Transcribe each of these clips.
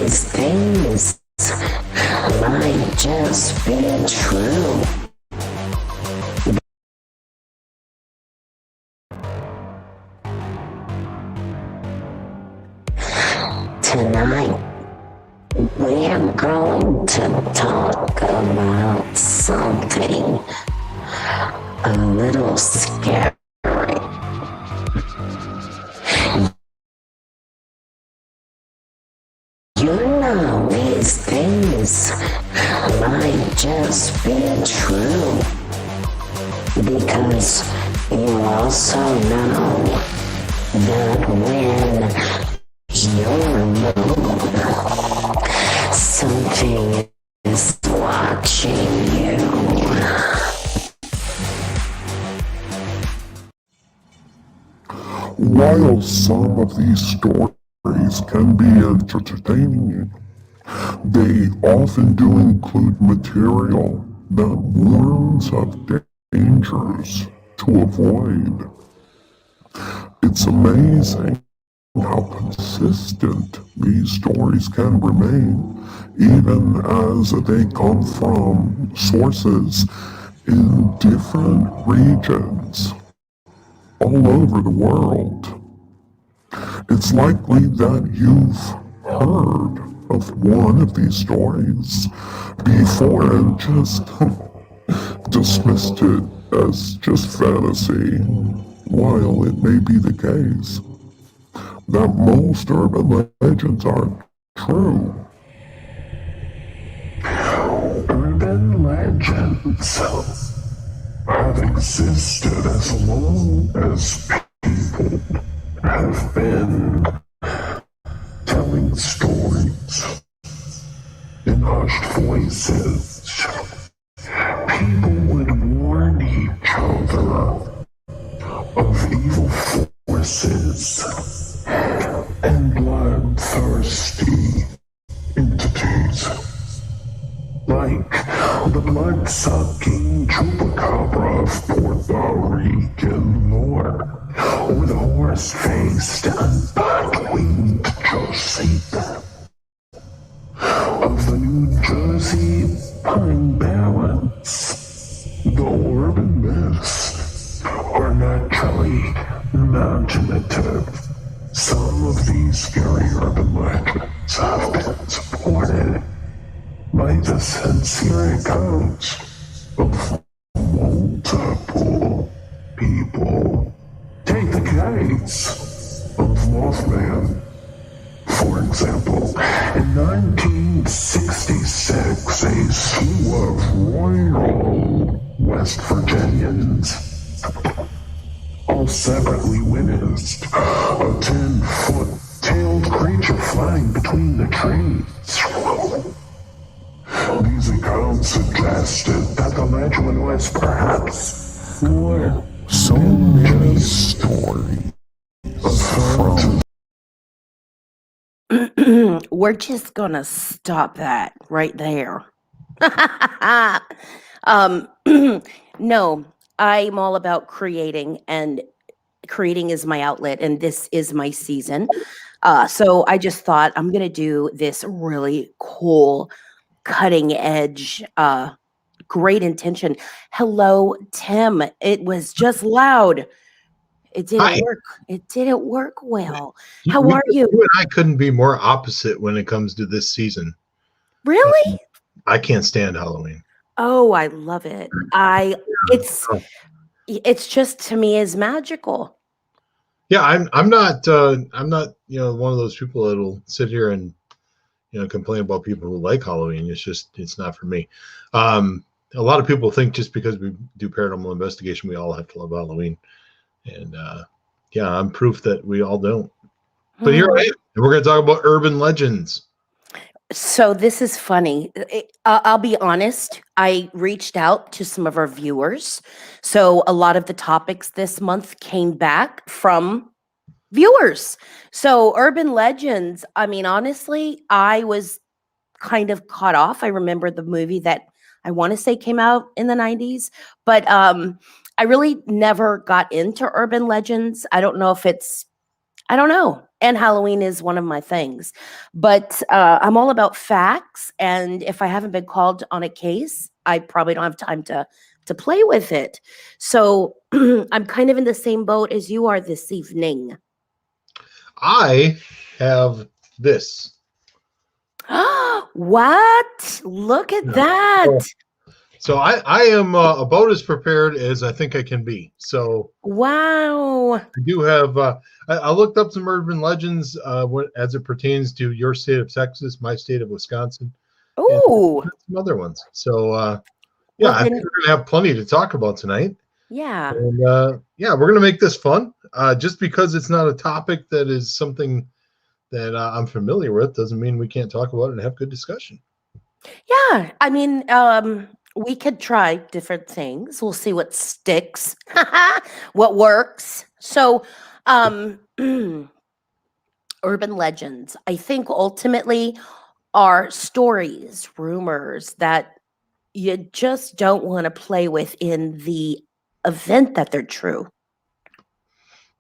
these things might just be true. Tonight, we're going to talk about something a little scary. You know these things might just be true, because you also know that when you're alone, something is watching you. While some of these stories can be entertaining, they often do include material that warns of dangers to avoid. It's amazing how consistent these stories can remain, even as they come from sources in different regions all over the world. It's likely that you've heard of one of these stories before and just dismissed it as just fantasy, while it may be the case that most urban legends aren't true. Urban legends have existed as long as people have been telling stories in hushed voices. People would warn each other of evil forces and bloodthirsty entities, like the blood-sucking chupacabra of Puerto Rican lore, or the horse-faced and bat-winged Josephine of the New Jersey Pine Barrens. Though urban myths are naturally imaginative, some of these scary urban legends have been supported by the sincere accounts of multiple people. Take the case of Mothman, for example. In 1966, a slew of royal West Virginians all separately witnessed a 10-foot tailed creature flying between the trees. These accounts suggested that the legend was perhaps more So many stories from We're just gonna stop that right there. No, I'm all about creating, and creating is my outlet, and this is my season. So I just thought I'm gonna do this really cool, cutting edge, great intention. Hello, Tim. It was just loud. It didn't Hi. work. It didn't work well. You- How we- are you? You and I couldn't be more opposite when it comes to this season. Really? I can't stand Halloween. Oh, I love it. It's just, to me, is magical. Yeah, I'm not one of those people that'll sit here and complain about people who like Halloween. It's not for me. A lot of people think just because we do paranormal investigation, we all have to love Halloween, and yeah, I'm proof that we all don't. But here I am, and we're going to talk about urban legends. So this is funny. I'll be honest. I reached out to some of our viewers. So a lot of the topics this month came back from viewers. So urban legends, I mean, honestly, I was kind of caught off. I remember the movie that I want to say came out in the 90s, but I really never got into urban legends. I don't know if I don't know. and Halloween is one of my things. But I'm all about facts, and if I haven't been called on a case, I probably don't have time to play with it. So I'm kind of in the same boat as you are this evening. I have this. What? Look at Yeah. that. So I am about as prepared as I think I can be. So Wow. I do have. I looked up some urban legends as it pertains to your state of Texas, my state of Wisconsin, and Ooh. some other ones. So yeah, Well, I think then, we're gonna have plenty to talk about tonight. yeah. And yeah, we're gonna make this fun. Just because it's not a topic that is something that I'm familiar with doesn't mean we can't talk about it and have good discussion. Yeah. I mean, we could try different things. We'll see what sticks, what works. So, urban legends, I think ultimately are stories, rumors that you just don't want to play with in the event that they're true.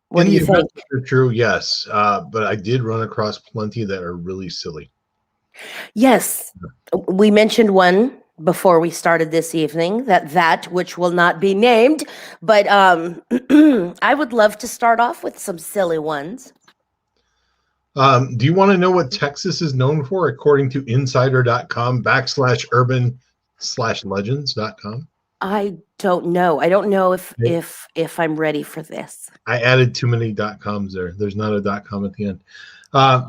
What In do the you event think? that they're true, yes, but I did run across plenty that are really silly. Yes, we mentioned one before we started this evening, that which will not be named, but I would love to start off with some silly ones. Do you want to know what Texas is known for, according to insider.com /urban/legends.com? I don't know. I don't know if Okay. I'm ready for this. I added too many .coms there. There's not a .com at the end.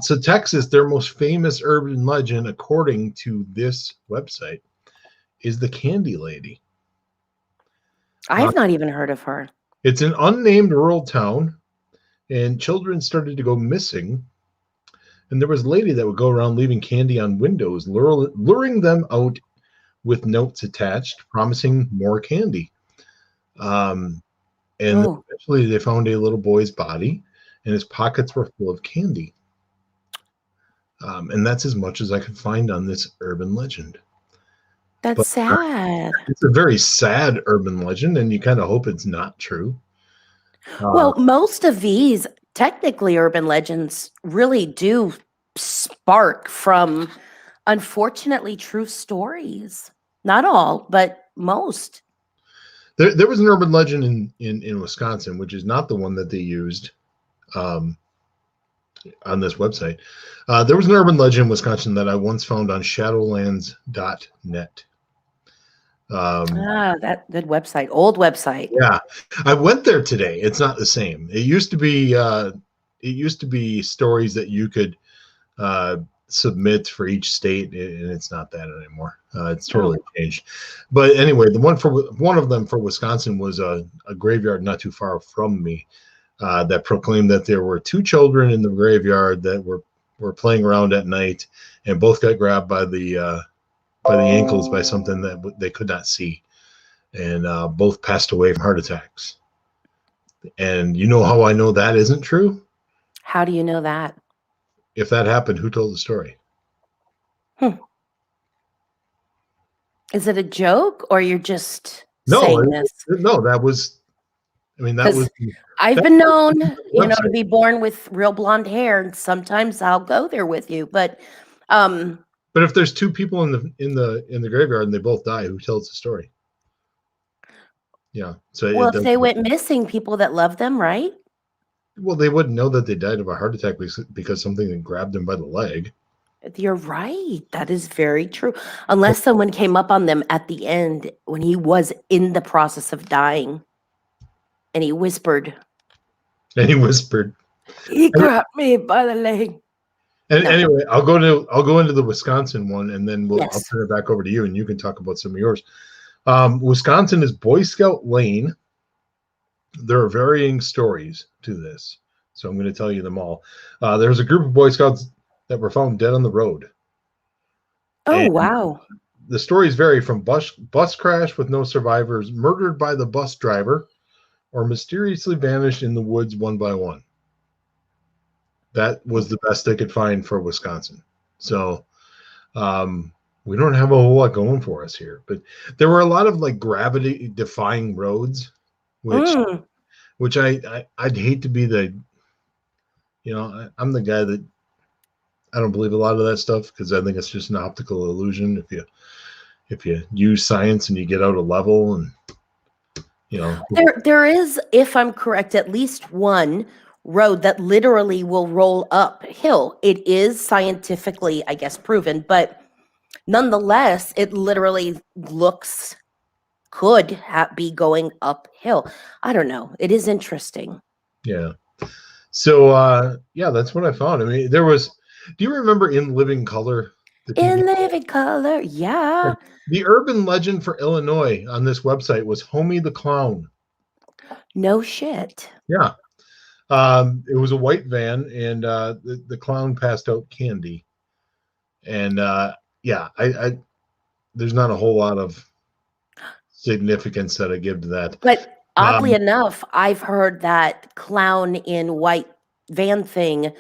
So Texas, their most famous urban legend, according to this website, is the Candy Lady. I've not even heard of her. It's an unnamed rural town, and children started to go missing. And there was a lady that would go around leaving candy on windows, luring them out with notes attached, promising more candy. And then Oh, eventually they found a little boy's body, and his pockets were full of candy. And that's as much as I could find on this urban legend. that's But sad. it's a very sad urban legend, and you kind of hope it's not true. Well, most of these technically urban legends really do spark from unfortunately true stories. Not all, but most. There was an urban legend in Wisconsin, which is not the one that they used um, on this website. There was an urban legend in Wisconsin that I once found on shadowlands.net. That good website, old website. Yeah, I went there today. It's not the same. It used to be stories that you could submit for each state, and it's not that anymore. It's totally changed. But anyway, one of them for Wisconsin was a graveyard not too far from me that proclaimed that there were two children in the graveyard that were playing around at night, and both got grabbed by the ankles by something that they could not see, and both passed away from heart attacks. And you know how I know that isn't true? How do you know that? If that happened, who told the story? Is it a joke or you're just No, saying this? no, that was. I mean, that was. I've been known, website. to be born with real blonde hair, and sometimes I'll go there with you. But But if there's two people in the graveyard and they both die, who tells the story? Yeah. So well, if they went missing, people that love them, right? well, they wouldn't know that they died of a heart attack because something grabbed them by the leg. You're right. That is very true. Unless someone came up on them at the end when he was in the process of dying, and he whispered, And he whispered. "He grabbed me by the leg." And No. anyway, I'll go into the Wisconsin one, and then I'll Yes. turn it back over to you, and you can talk about some of yours. Wisconsin is Boy Scout Lane. There are varying stories to this, so I'm going to tell you them all. There's a group of Boy Scouts that were found dead on the road. Oh, And wow. the stories vary from bus crash with no survivors, murdered by the bus driver, or mysteriously vanished in the woods one by one. That was the best they could find for Wisconsin. So we don't have a whole lot going for us here, but there were a lot of like gravity defying roads, which I'd hate to be the I'm the guy that I don't believe a lot of that stuff because I think it's just an optical illusion. If you use science and you get out a level and There is, if I'm correct, at least one road that literally will roll uphill. It is scientifically, I guess, proven, but nonetheless, it literally could be going uphill. I don't know. It is interesting. yeah. So yeah, that's what I found. I mean, there was. Do you remember In Living Color, the TV? In living color, yeah. The urban legend for Illinois on this website was Homie the Clown. No shit. Yeah. It was a white van, and the clown passed out candy. And yeah, I there's not a whole lot of significance that I give to that. But oddly enough, I've heard that clown in white van thing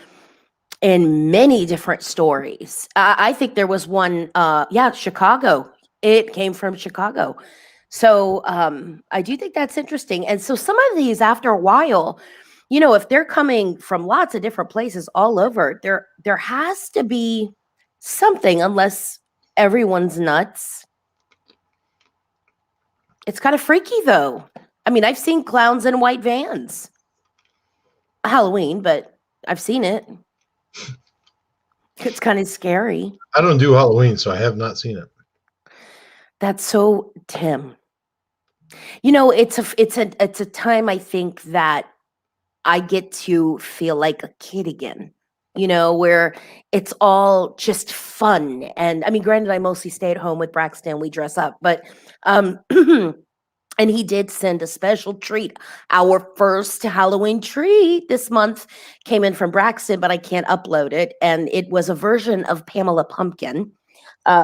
in many different stories. I think there was one, Chicago. It came from Chicago. So I do think that's interesting. And so some of these, after a while, if they're coming from lots of different places all over, there has to be something, unless everyone's nuts. It's kind of freaky, though. I mean, I've seen clowns in white vans. Halloween, but I've seen it. It's kind of scary. I don't do Halloween, so I have not seen it. That's so Tim. It's a time, I think, that I get to feel like a kid again. Where it's all just fun. And I mean, granted, I mostly stay at home with Braxton. We dress up, but and he did send a special treat. Our first Halloween treat this month came in from Braxton, but I can't upload it. And it was a version of Pamela Pumpkin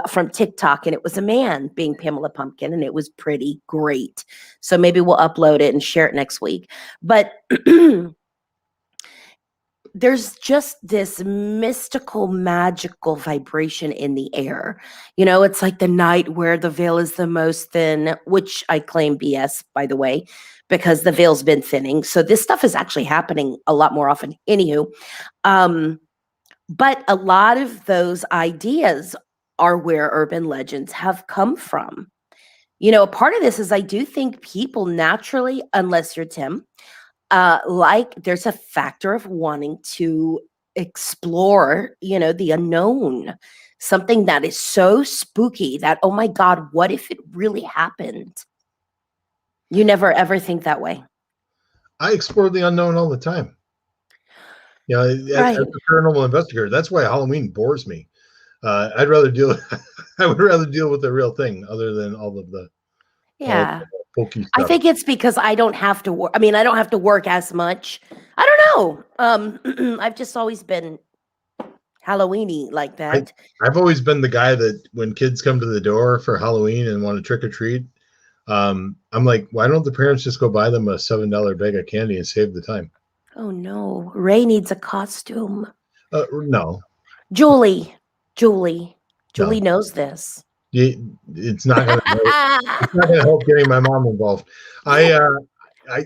from TikTok. And it was a man being Pamela Pumpkin. And it was pretty great. So maybe we'll upload it and share it next week. But there's just this mystical, magical vibration in the air. It's like the night where the veil is the most thin, which I claim BS, by the way, because the veil's been thinning. So this stuff is actually happening a lot more often. Anywho, but a lot of those ideas are where urban legends have come from. A part of this is I do think people naturally, unless you're Tim, there's a factor of wanting to explore, the unknown, something that is so spooky that, oh my God, what if it really happened? You never ever think that way. I explore the unknown all the time. As a paranormal investigator, that's why Halloween bores me. I would rather deal with the real thing other than all of the pokey stuff. I think it's because I don't have to work. I mean, I don't have to work as much. I don't know. I've just always been Halloweeny like that. I've always been the guy that when kids come to the door for Halloween and want to trick or treat, I'm like, why don't the parents just go buy them a $7 bag of candy and save the time? Oh no, Ray needs a costume. No, Julie knows this. It's not going to help getting my mom involved. I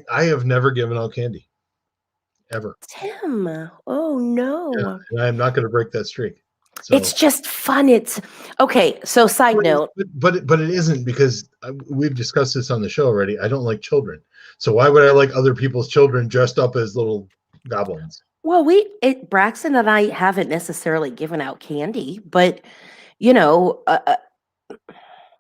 have never given out candy, ever. Tim, oh no. Yeah, and I'm not going to break that streak. So. It's just fun. It's okay. So side note. But it isn't, because we've discussed this on the show already. I don't like children. So why would I like other people's children dressed up as little goblins? Well, Braxton and I haven't necessarily given out candy, but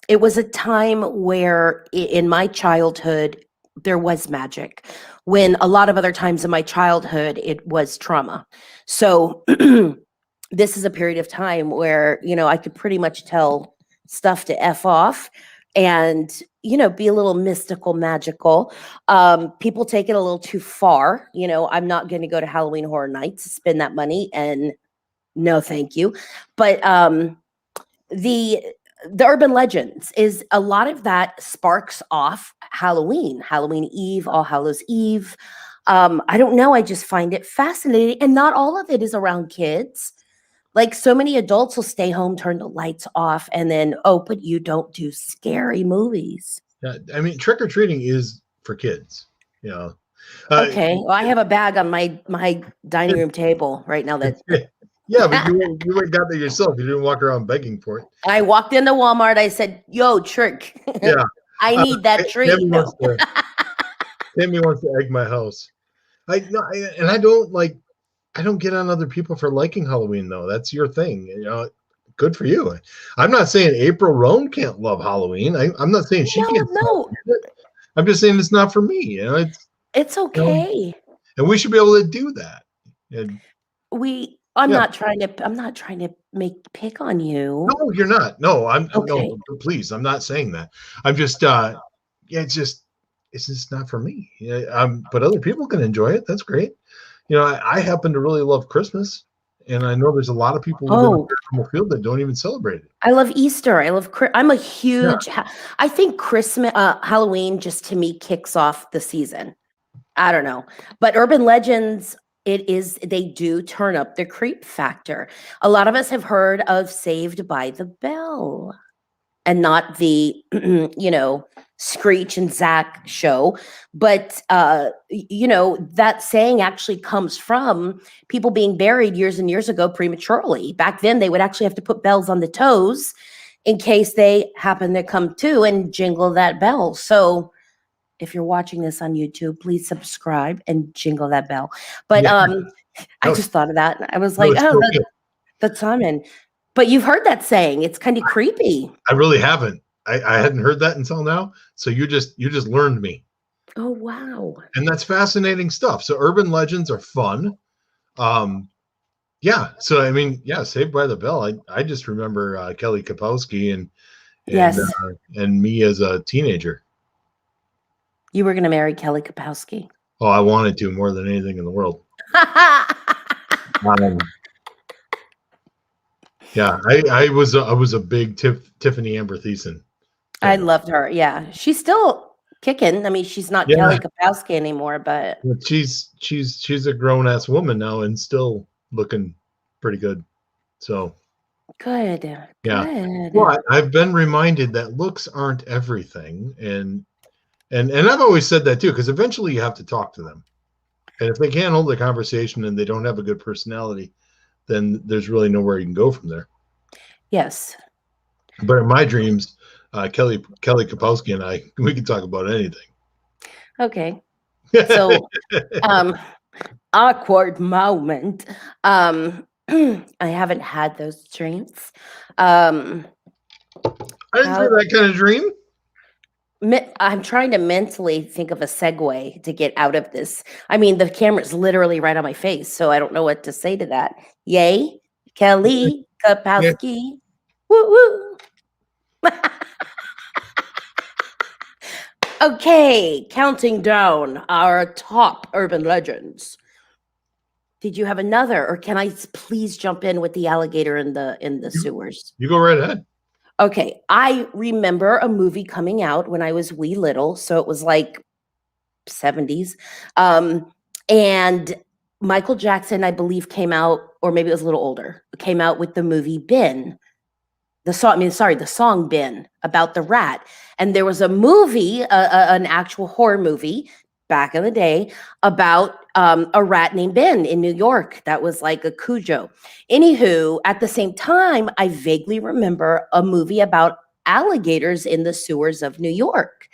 it was a time where in my childhood, there was magic, when a lot of other times in my childhood, it was trauma. So this is a period of time where, I could pretty much tell stuff to F off and, be a little mystical, magical. People take it a little too far. I'm not going to go to Halloween Horror Nights to spend that money, and no, thank you. But the urban legends is a lot of that sparks off Halloween Eve, All Hallows Eve. I don't know. I just find it fascinating. And not all of it is around kids. Like, so many adults will stay home, turn the lights off, and then, but you don't do scary movies. Yeah, I mean, trick or treating is for kids. Okay. Well, I have a bag on my dining room table right now that Yeah, but you went got there yourself. You didn't walk around begging for it. I walked into Walmart. I said, "Yo, trick, Yeah, I need that treat." No. Tammy wants to egg my house. No, and I don't like. I don't get on other people for liking Halloween though. That's your thing. Good for you. I'm not saying April Roan can't love Halloween. I'm not saying she can't. No. I'm just saying it's not for me. It's okay. And we should be able to do that. And I'm not trying to pick on you. no, you're not. No, Okay. no, please. I'm not saying that. I'm just it's just not for me. Yeah, but other people can enjoy it. That's great. I happen to really love Christmas, and I know there's a lot of people within the field that don't even celebrate it. I love Easter. I'm a huge. I think Christmas, Halloween, just to me kicks off the season. I don't know, but urban legends, they do turn up the creep factor. A lot of us have heard of Saved by the Bell, and not the Screech and Zach show, but that saying actually comes from people being buried years and years ago prematurely. Back then they would actually have to put bells on the toes in case they happen to come to and jingle that bell. So if you're watching this on YouTube, please subscribe and jingle that bell. But I just thought of that. I was like, that's Simon. But you've heard that saying. It's kind of creepy. I really haven't. I hadn't heard that until now. So you just learned me. Oh, wow. And that's fascinating stuff. So urban legends are fun. Yeah. So, I mean, Saved by the Bell. I just remember Kelly Kapowski and me as a teenager. You were going to marry Kelly Kapowski. Oh, I wanted to more than anything in the world. Yeah, I was a big Tiffany Amber Thiessen. I loved her. Yeah, she's still kicking. I mean, she's not Kelly Kapowski anymore, but she's a grown ass woman now and still looking pretty good. So good. Yeah. Good. Well, I've been reminded that looks aren't everything, and I've always said that too, because eventually you have to talk to them, and if they can't hold the conversation and they don't have a good personality, then there's really nowhere you can go from there. Yes. But in my dreams, Kelly Kapowski and we can talk about anything. Okay. So, awkward moment. I haven't had those dreams. I didn't have that kind of dream. I'm trying to mentally think of a segue to get out of this. I mean, the camera's literally right on my face, so I don't know what to say to that. Yay, Kelly Kapowski. Yeah. Woo woo. Okay, counting down our top urban legends. Did you have another, or can I please jump in with the alligator in the sewers? You go right ahead. Okay, I remember a movie coming out when I was wee little, so it was like 70s. And Michael Jackson, I believe, came out, or maybe it was a little older, came out with the movie Ben. The song Ben, about the rat. And there was a movie, an actual horror movie back in the day about a rat named Ben in New York that was like a Cujo. Anywho, at the same time, I vaguely remember a movie about alligators in the sewers of New York.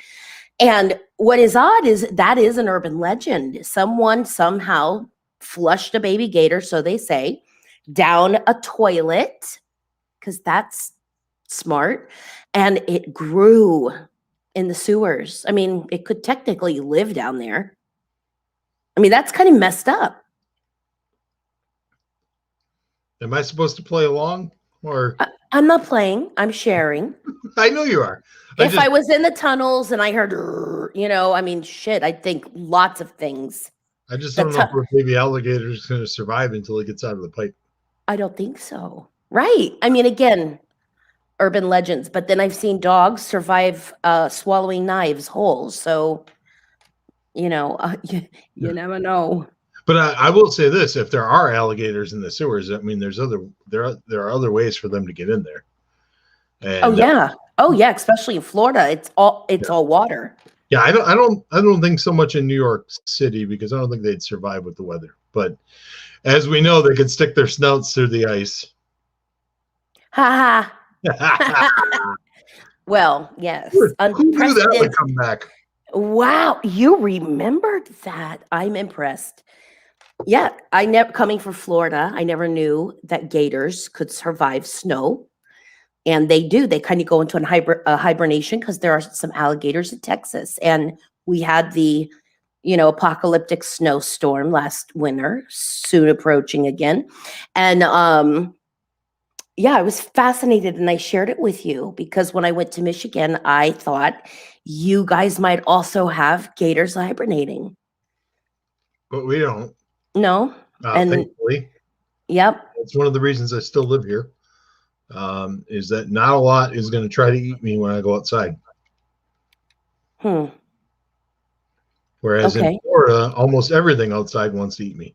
And what is odd is that is an urban legend. Someone somehow flushed a baby gator, so they say, down a toilet, because that's smart, and it grew in the sewers. I mean, it could technically live down there. I mean, that's kind of messed up. Am I supposed to play along, or I'm not playing, I'm sharing. I know you are. I was in the tunnels and I heard, I mean, shit, I think lots of things. I just don't know if a baby alligator is going to survive until it gets out of the pipe. I don't think so. Right. I mean, again, urban legends, but then I've seen dogs survive swallowing knives whole. So, you never know. But I will say this: if there are alligators in the sewers, I mean, there are other ways for them to get in there. And, oh yeah, especially in Florida, it's all water. Yeah, I don't think so much in New York City because I don't think they'd survive with the weather. But as we know, they could stick their snouts through the ice. Ha who, ha. Well, yes, who knew that would unprecedented. come back? Wow, you remembered that. I'm impressed. Yeah, I never coming from Florida, I never knew that gators could survive snow. And they do. They kind of go into hibernation because there are some alligators in Texas. And we had the, apocalyptic snowstorm last winter, soon approaching again. And yeah, I was fascinated and I shared it with you because when I went to Michigan, I thought you guys might also have gators hibernating. But we don't. No? And Thankfully, yep. that's one of the reasons I still live here. Is that not a lot is going to try to eat me when I go outside. Hmm. Whereas in Okay. Florida, almost everything outside wants to eat me.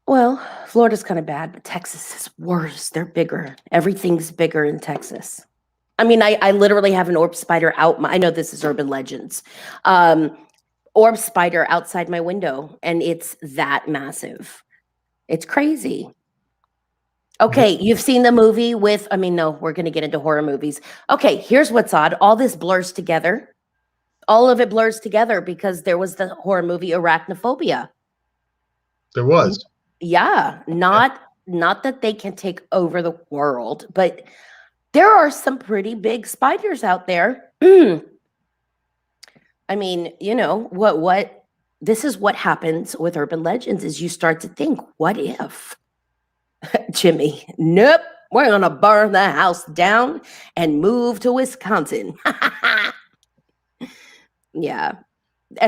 Well, Florida's kind of bad, but Texas is worse. They're bigger. Everything's bigger in Texas. I mean, I literally have an orb spider out I know this is urban legends. Orb spider outside my window, and it's that massive. It's crazy. Okay, you've seen the movie with, I mean, no, we're going to get into horror movies. Okay, here's what's odd. All this blurs together. All of it blurs together because there was the horror movie Arachnophobia. There was. Yeah, not that they can take over the world, but there are some pretty big spiders out there. I mean, what this is what happens with urban legends is you start to think, what if? Jimmy, nope, we're gonna burn the house down and move to Wisconsin. Yeah.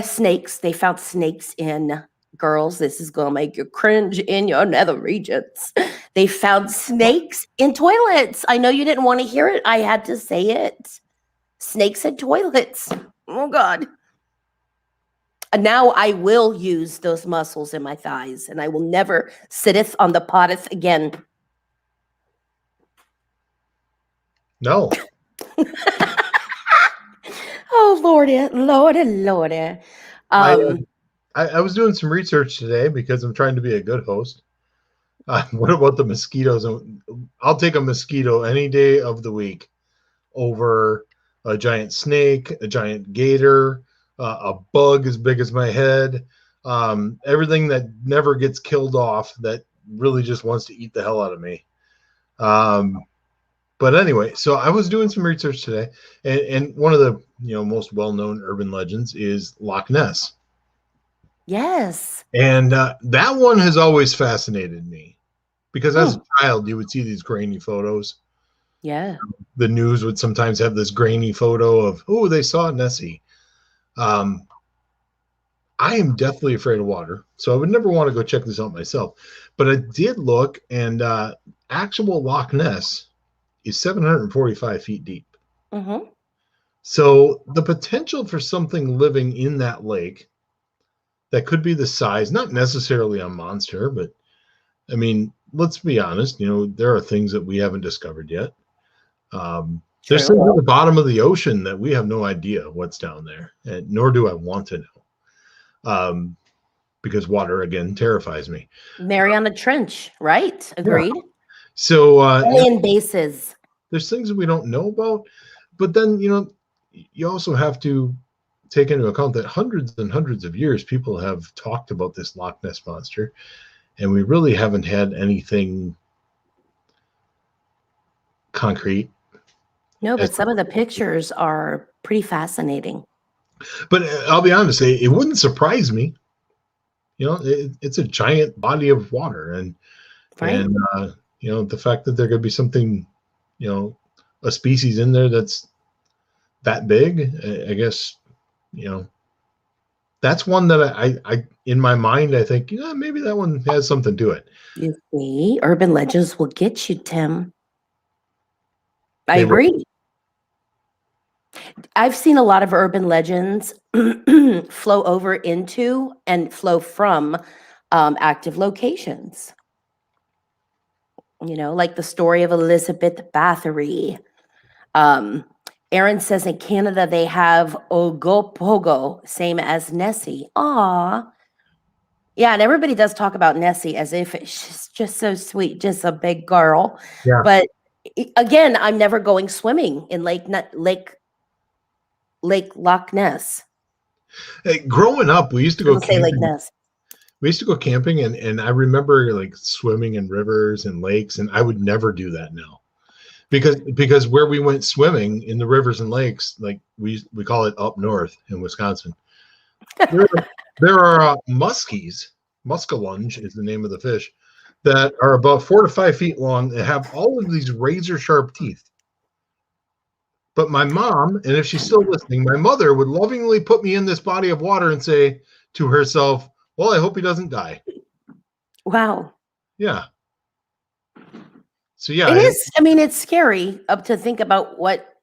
Snakes, they found snakes in girls. This is gonna make you cringe in your nether regions. They found snakes in toilets. I know you didn't want to hear it. I had to say it. Snakes in toilets. Oh God. And now I will use those muscles in my thighs, and I will never sitteth on the potteth again. No. Oh Lordy, Lordy, Lordy. I was doing some research today because I'm trying to be a good host. What about the mosquitoes? I'll take a mosquito any day of the week over a giant snake, a giant gator, a bug as big as my head, everything that never gets killed off that really just wants to eat the hell out of me. But anyway, so I was doing some research today, and one of the most well-known urban legends is Loch Ness. Yes. And that one has always fascinated me because as a child, you would see these grainy photos. Yeah. The news would sometimes have this grainy photo of, oh, they saw Nessie. I am deathly afraid of water, so I would never want to go check this out myself. But I did look, and actual Loch Ness is 745 feet deep. Mm-hmm. So the potential for something living in that lake that could be the size, not necessarily a monster, but I mean, let's be honest, there are things that we haven't discovered yet. There's things at the bottom of the ocean that we have no idea what's down there, and nor do I want to know. Because water, again, terrifies me. Mariana Trench, right? Agreed. Yeah. So Alien bases. There's things that we don't know about, but then you also have to take into account that hundreds and hundreds of years people have talked about this Loch Ness monster, and we really haven't had anything concrete. No, but some of the pictures are pretty fascinating. But I'll be honest, it wouldn't surprise me. It's a giant body of water, and Right. and the fact that there could be something, a species in there that's that big, I guess, that's one that I in my mind I think, maybe that one has something to it. You see, urban legends will get you, Tim. I They will. agree. I've seen a lot of urban legends flow over into and flow from active locations. Like the story of Elizabeth Bathory. Aaron says in Canada they have Ogopogo, same as Nessie. Aw. Yeah, and everybody does talk about Nessie as if she's just so sweet, just a big girl. Yeah. But again, I'm never going swimming in Lake Loch Ness. Hey, growing up, we used to go People say Lake camping. Ness. We used to go camping, and I remember like swimming in rivers and lakes, and I would never do that now. Because where we went swimming in the rivers and lakes, like we call it up north in Wisconsin, there are muskies. Muskalunge is the name of the fish that are about 4 to 5 feet long that have all of these razor sharp teeth. But my mom, and if she's still listening, my mother would lovingly put me in this body of water and say to herself, "Well, I hope he doesn't die." Wow. Yeah. So yeah, It is. I mean, it's scary up to think about what.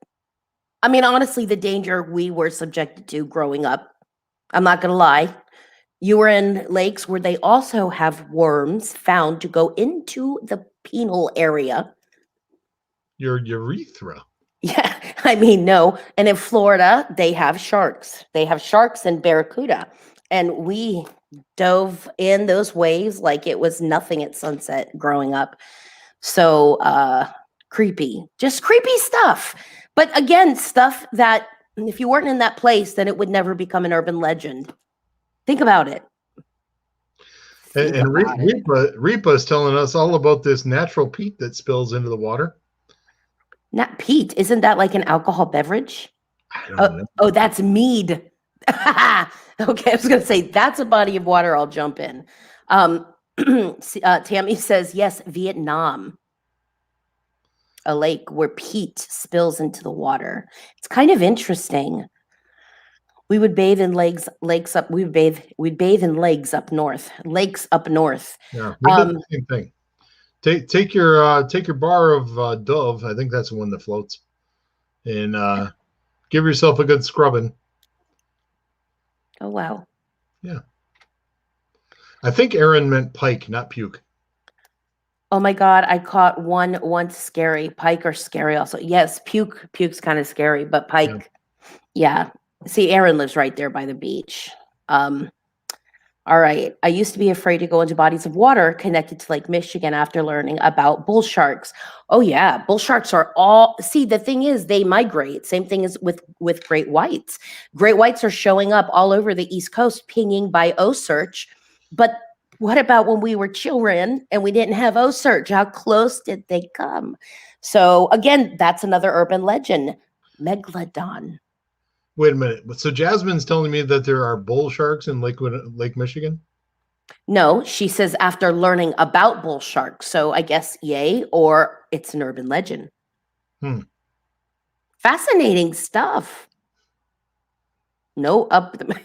I mean, honestly, the danger we were subjected to growing up. I'm not going to lie. You were in lakes where they also have worms found to go into the penal area. your urethra. Yeah, I mean, no. And in Florida, they have sharks. They have sharks and barracuda. And we dove in those waves like it was nothing at sunset growing up. So creepy, just creepy stuff. But again, stuff that if you weren't in that place, then it would never become an urban legend. Think about it. And Repa is telling us all about this natural peat that spills into the water. Not peat. Isn't that like an alcohol beverage? I don't know. Oh, that's mead. Okay, I was going to say that's a body of water I'll jump in. Tammy says, yes, Vietnam. A lake where peat spills into the water. It's kind of interesting. We would bathe in lakes up. We'd bathe in lakes up north. Lakes up north. Yeah, we did the same thing. Take your bar of Dove. I think that's the one that floats, and give yourself a good scrubbing. Oh wow. Yeah. I think Aaron meant pike, not puke. Oh my God, I caught one once scary. Pike are scary also. Yes, puke's kind of scary, but pike, yeah. See, Aaron lives right there by the beach. All right. I used to be afraid to go into bodies of water connected to Lake Michigan after learning about bull sharks. Oh yeah, bull sharks are all. See, the thing is, they migrate. Same thing as with great whites. Great whites are showing up all over the East Coast, pinging by O-Search. But what about when we were children and we didn't have O-Search? How close did they come? So again, that's another urban legend. Megalodon. Wait a minute. So Jasmine's telling me that there are bull sharks in Lake Michigan? No, she says after learning about bull sharks. So I guess yay, or it's an urban legend. Fascinating stuff. No,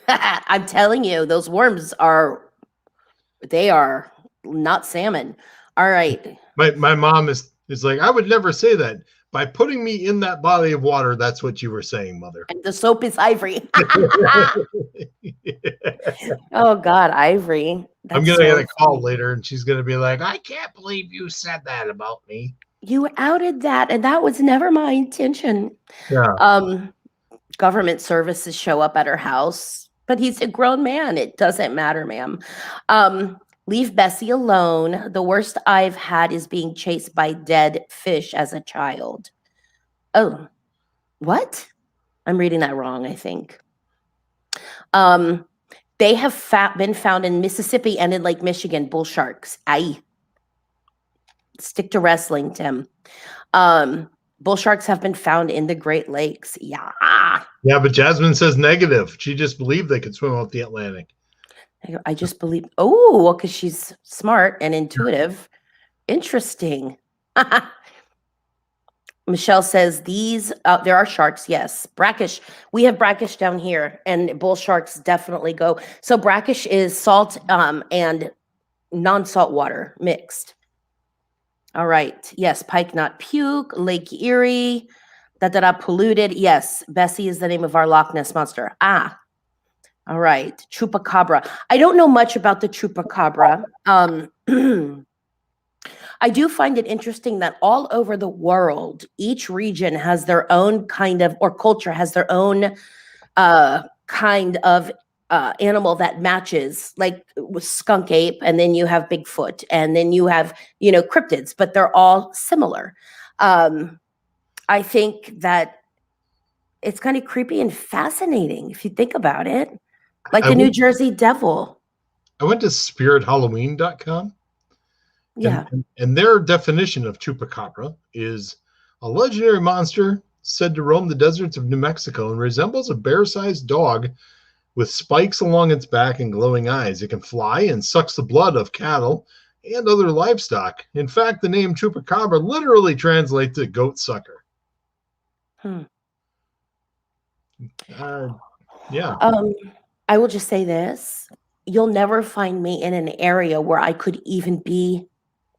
I'm telling you, those worms they are not salmon. All right. My mom is like, I would never say that. By putting me in that body of water, that's what you were saying, Mother. And the soap is ivory. Oh God, ivory. I'm gonna get a call later, and she's gonna be like, "I can't believe you said that about me." You outed that, and that was never my intention. Yeah. Government services show up at her house, but he's a grown man. It doesn't matter, ma'am. Leave Bessie alone. The worst I've had is being chased by dead fish as a child. Oh, what? I'm reading that wrong, I think. They have been found in Mississippi and in Lake Michigan, bull sharks. Aye. Stick to wrestling, Tim. Bull sharks have been found in the Great Lakes. Yeah. Yeah, but Jasmine says negative. She just believed they could swim out the Atlantic. I just believe. Oh, well, because she's smart and intuitive. Interesting. Michelle says there are sharks. Yes, brackish. We have brackish down here, and bull sharks definitely go. So brackish is salt and non-salt water mixed. All right. Yes, pike, not puke. Lake Erie. Polluted. Yes, Bessie is the name of our Loch Ness monster. All right. Chupacabra. I don't know much about the chupacabra. I do find it interesting that all over the world, each region has their own kind of, or culture has their own kind of animal that matches, like with skunk ape, and then you have Bigfoot, and then you have, cryptids, but they're all similar. I think that it's kind of creepy and fascinating if you think about it, like I the New went, Jersey Devil. I went to spirithalloween.com, Yeah. and their definition of chupacabra is a legendary monster said to roam the deserts of New Mexico and resembles a bear-sized dog with spikes along its back and glowing eyes. It can fly and sucks the blood of cattle and other livestock. In fact, the name chupacabra literally translates to goat sucker. Hmm. Yeah. I will just say this. You'll never find me in an area where I could even be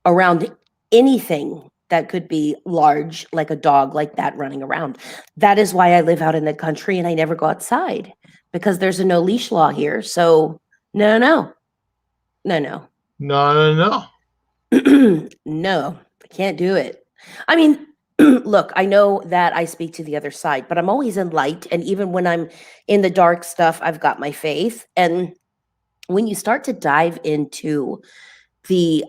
around anything that could be large, like a dog like that running around. That is why I live out in the country and I never go outside, because there's a no leash law here. So no. No. No, I can't do it. I mean, look, I know that I speak to the other side, but I'm always in light. And even when I'm in the dark stuff, I've got my faith. And when you start to dive into the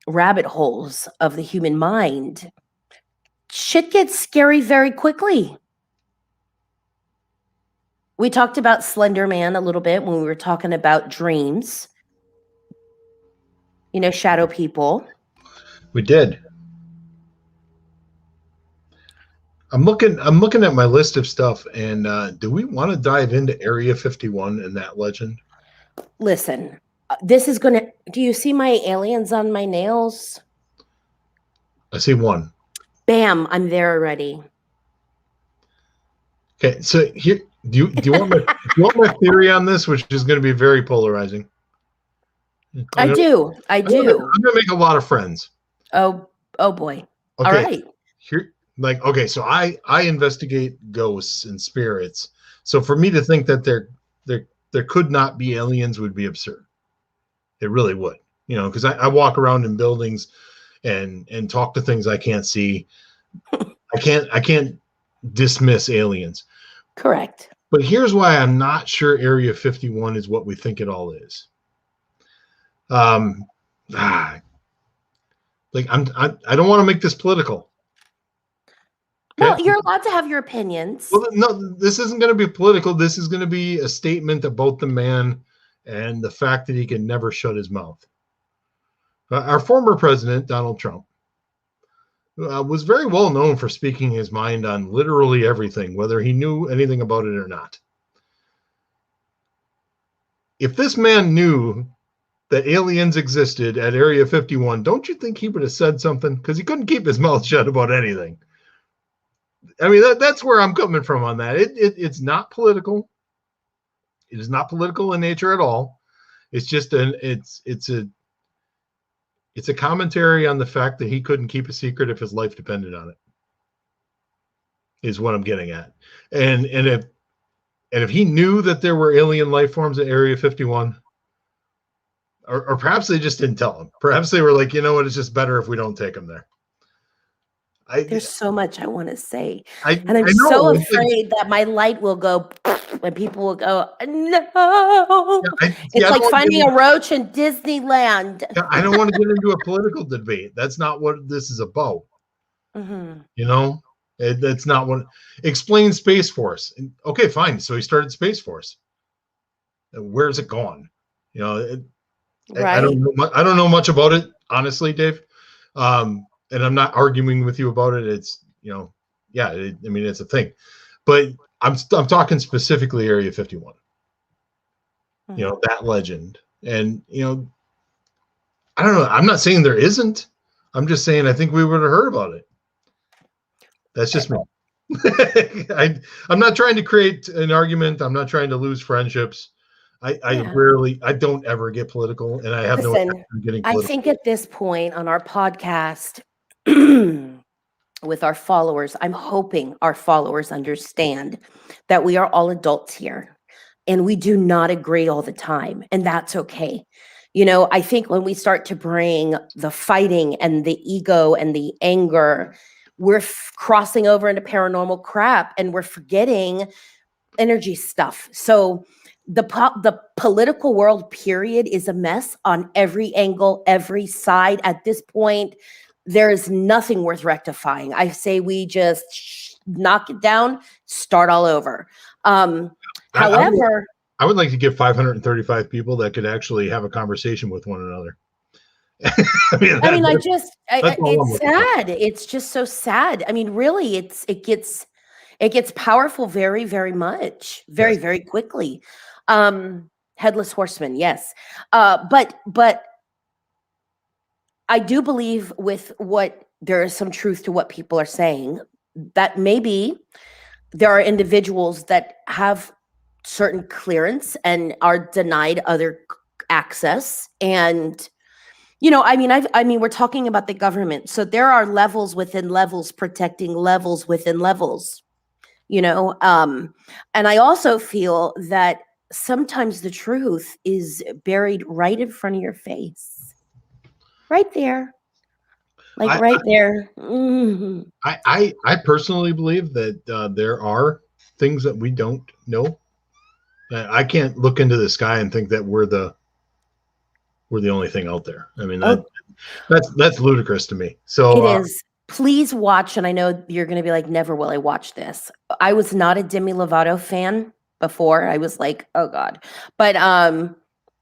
rabbit holes of the human mind, shit gets scary very quickly. We talked about Slender Man a little bit when we were talking about dreams. Shadow people. We did. I'm looking at my list of stuff, and do we want to dive into Area 51 and that legend? Listen, this is gonna. Do you see my aliens on my nails? I see one. Bam! I'm there already. Okay, so here, do you want my theory on this, which is going to be very polarizing? I do. I'm gonna make a lot of friends. Oh boy. Okay. All right. Here, so I investigate ghosts and spirits. So for me to think that there could not be aliens would be absurd. It really would, because I walk around in buildings and talk to things I can't see. I can't dismiss aliens. Correct. But here's why I'm not sure Area 51 is what we think it all is. I don't want to make this political. Okay? No, you're allowed to have your opinions. Well, no, this isn't going to be political. This is going to be a statement about the man and the fact that he can never shut his mouth. Our former president, Donald Trump, was very well known for speaking his mind on literally everything, whether he knew anything about it or not. If this man knew that aliens existed at Area 51, don't you think he would have said something? Because he couldn't keep his mouth shut about anything. I mean, that's where I'm coming from on that. It's not political. It is not political in nature at all. It's just it's a commentary on the fact that he couldn't keep a secret if his life depended on it. Is what I'm getting at. And if he knew that there were alien life forms at Area 51, or perhaps they just didn't tell him. Perhaps they were like, you know what, it's just better if we don't take him there. There's so much I want to say. And I'm so afraid that my light will go and people will go, no. It's like finding a roach in Disneyland. I don't want to get into a political debate. That's not what this is about. Mm-hmm. That's not what. Explain Space Force. Okay, fine. So he started Space Force. Where's it gone? Right. I don't know much about it, honestly, Dave. And I'm not arguing with you about it. It's it's a thing. But I'm talking specifically Area 51. Mm-hmm. That legend. And I don't know. I'm not saying there isn't. I'm just saying I think we would have heard about it. That's just me. I'm not trying to create an argument. I'm not trying to lose friendships. I don't ever get political, and I have no interest in getting political. I think at this point on our podcast with our followers, I'm hoping our followers understand that we are all adults here and we do not agree all the time, and that's okay. I think when we start to bring the fighting and the ego and the anger, we're crossing over into paranormal crap, and we're forgetting energy stuff. So the political world period is a mess on every angle, every side. At this point, there is nothing worth rectifying. I say we just knock it down, start all over. However, I would like to get 535 people that could actually have a conversation with one another. It's sad. It's just so sad. I mean, really, it gets powerful very, very much, very, Yes. very quickly. Headless horseman, yes. But I do believe with what there is some truth to what people are saying, that maybe there are individuals that have certain clearance and are denied other access. And we're talking about the government, so there are levels within levels protecting levels within levels. And I also feel that sometimes the truth is buried right in front of your face, right there, like right there. Mhm. I personally believe that there are things that we don't know. I can't look into the sky and think that we're the only thing out there. I mean, that's ludicrous to me. So It is. Please watch, and I know you're going to be like, never will I watch this. I was not a Demi Lovato fan before. I was like, oh God. But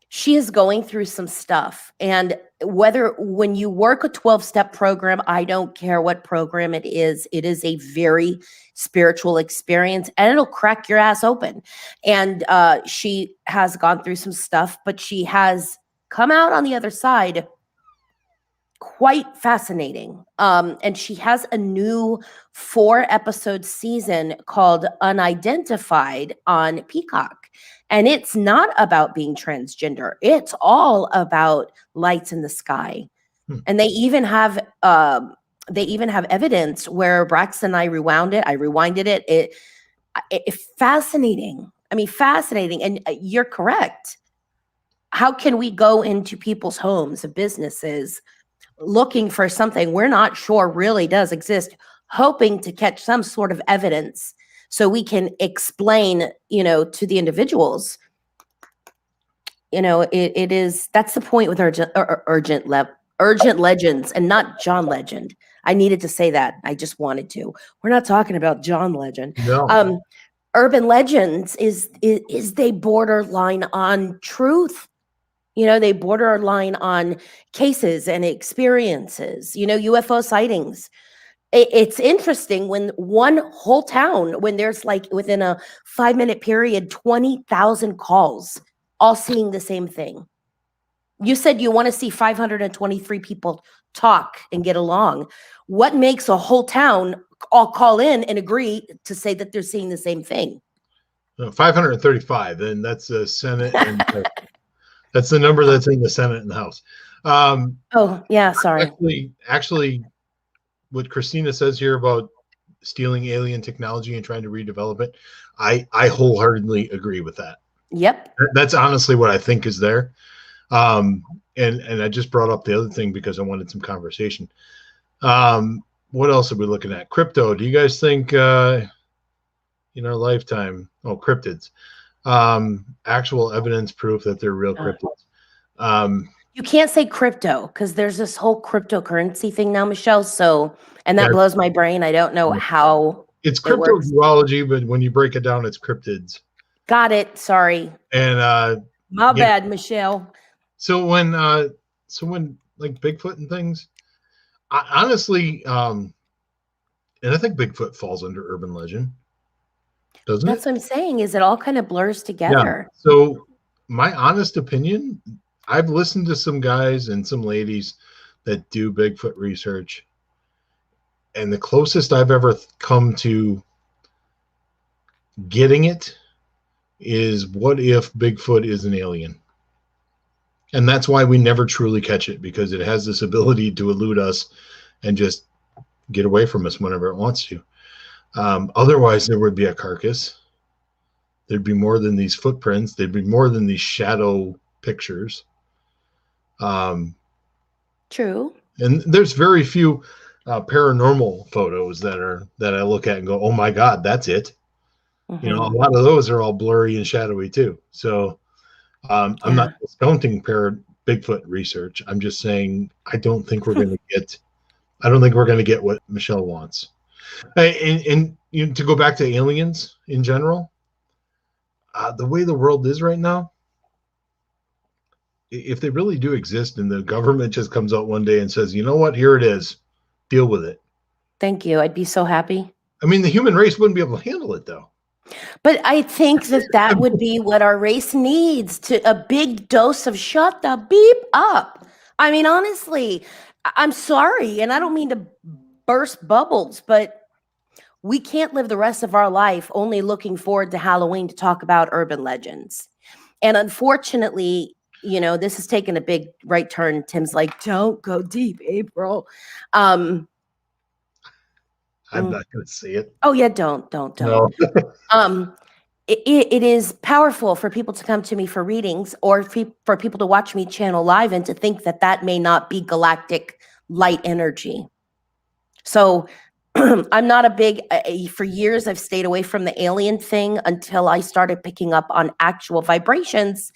she is going through some stuff. And when you work a 12-step program, I don't care what program it is a very spiritual experience, and it'll crack your ass open. And she has gone through some stuff, but she has come out on the other side quite fascinating. And she has a new 4-episode season called Unidentified on Peacock. And it's not about being transgender. It's all about lights in the sky. And they even have evidence where Braxton and I rewinded it. It fascinating. I mean, fascinating. And you're correct. How can we go into people's homes and businesses looking for something we're not sure really does exist, hoping to catch some sort of evidence so we can explain, to the individuals, it is, that's the point with urgent legends, and not John Legend. I needed to say that. I just wanted to. We're not talking about John Legend. no. Urban legends is they borderline on truth. They borderline on cases and experiences, UFO sightings. It's interesting when one whole town, when there's like within a 5-minute period, 20,000 calls, all seeing the same thing. You said you want to see 523 people talk and get along. What makes a whole town all call in and agree to say that they're seeing the same thing? 535, and that's the Senate and that's the number that's in the Senate and the House. Oh, yeah, sorry. Actually, what Christina says here about stealing alien technology and trying to redevelop it, I wholeheartedly agree with that. Yep. That's honestly what I think is there. And I just brought up the other thing because I wanted some conversation. What else are we looking at? Crypto. Do you guys think in our lifetime, cryptids, actual evidence proof that they're real cryptids? You can't say crypto because there's this whole cryptocurrency thing now, Michelle. So, and that blows my brain. I don't know how it's works. cryptozoology, but when you break it down, it's cryptids. Got it. Sorry. And my bad, Michelle. So when like Bigfoot and things, honestly, and I think Bigfoot falls under urban legend, doesn't That's it? what I'm saying. Is it all kind of blurs together? Yeah. So my honest opinion, I've listened to some guys and some ladies that do Bigfoot research, and the closest I've ever come to getting it is, what if Bigfoot is an alien? And that's why we never truly catch it, because it has this ability to elude us and just get away from us whenever it wants to. Otherwise, there would be a carcass. There'd be more than these footprints. There'd be more than these shadow pictures. Um, True. and there's very few paranormal photos that I look at and go, "Oh my God, that's it." You know, a Hmm. lot of those are all blurry and shadowy too. So I'm not Yeah. discounting Bigfoot research. I'm just saying I don't think we're going to get. I don't think we're going to get what Michelle wants. And you know, to go back to aliens in general, the way the world is right now, if they really do exist and the government just comes out one day and says, you know what, here it is, deal with it. Thank you. I'd be so happy. I mean, the human race wouldn't be able to handle it though. But I think that that would be what our race needs, to a big dose of shut the beep up. I mean, honestly, I'm sorry, and I don't mean to burst bubbles, but we can't live the rest of our life only looking forward to Halloween to talk about urban legends. And unfortunately, this has taken a big right turn. Tim's like, don't go deep, April. Um, I'm mm, not going to say it. oh yeah, don't. No. Um, it is powerful for people to come to me for readings, or for people to watch me channel live, and to think that that may not be galactic light energy. So I'm not a big, for years, I've stayed away from the alien thing until I started picking up on actual vibrations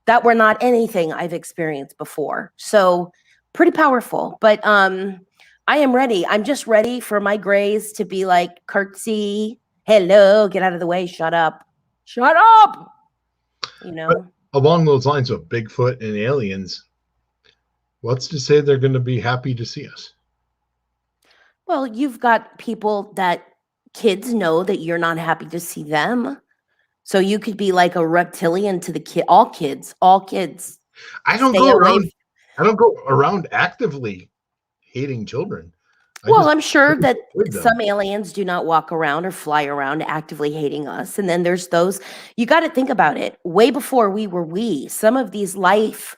that were not anything I've experienced before. So pretty powerful, but I am ready. I'm just ready for my grays to be like, curtsy, hello, get out of the way, shut up. Shut up. But along those lines of Bigfoot and aliens, what's to say they're going to be happy to see us? Well, you've got people that kids know that you're not happy to see them. So you could be like a reptilian to the kid, all kids, I don't stay go away. around. I don't go around actively hating children. I Well, just I'm sure that avoid them. some aliens do not walk around or fly around actively hating us. And then there's those, you got to think about it. Way before we were some of these life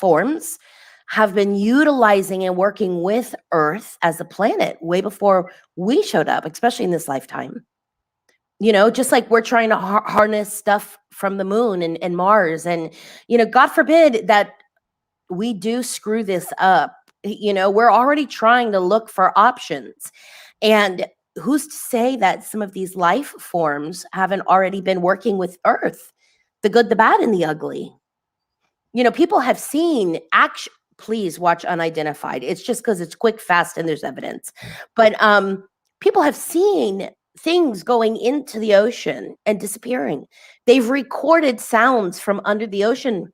forms have been utilizing and working with Earth as a planet way before we showed up, especially in this lifetime. Just like we're trying to harness stuff from the moon and Mars. And, God forbid that we do screw this up. We're already trying to look for options. And who's to say that some of these life forms haven't already been working with Earth, the good, the bad, and the ugly? People have seen action. Please watch Unidentified. It's just because it's quick, fast, and there's evidence. But people have seen things going into the ocean and disappearing. They've recorded sounds from under the ocean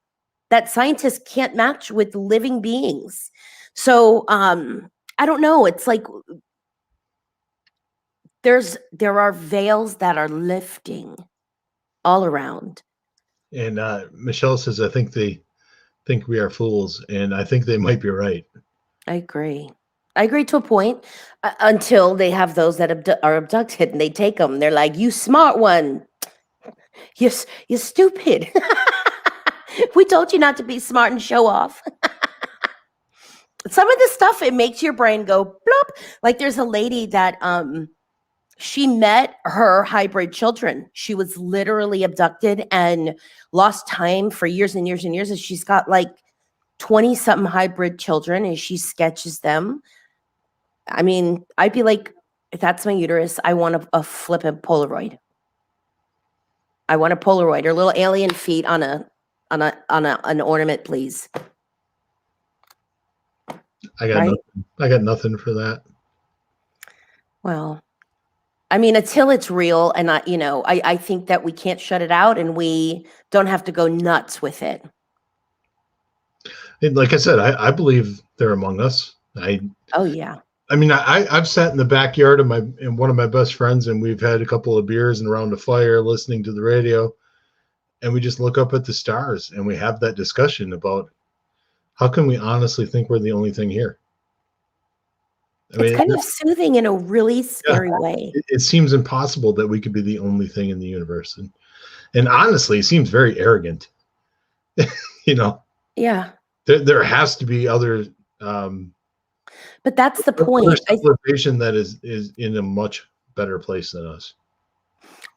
that scientists can't match with living beings. So I don't know. It's like there are veils that are lifting all around. And Michelle says, I think they think we are fools, and I think they might be right. I agree. I agree to a point, until they have those that are abducted and they take them. They're like, "You smart one, you stupid. We told you not to be smart and show off." Some of this stuff, it makes your brain go blop. Like there's a lady that she met her hybrid children. She was literally abducted and lost time for years and years and years. And she's got like 20 something hybrid children, and she sketches them. I mean, I'd be like, if that's my uterus, I want a flippin' Polaroid. I want a Polaroid or little alien feet on an ornament, please. I got Right? nothing. I got nothing for that. Well, I mean, until it's real, and I think that we can't shut it out, and we don't have to go nuts with it. And like I said, I believe they're among us. Oh yeah. I mean, I've sat in the backyard of one of my best friends, and we've had a couple of beers and around a fire, listening to the radio, and we just look up at the stars and we have that discussion about how can we honestly think we're the only thing here. I It's mean, kind of soothing in a really scary way. it seems impossible that we could be the only thing in the universe, and honestly, it seems very arrogant. Yeah. There has to be other. But that's the Other point. civilization that is in a much better place than us.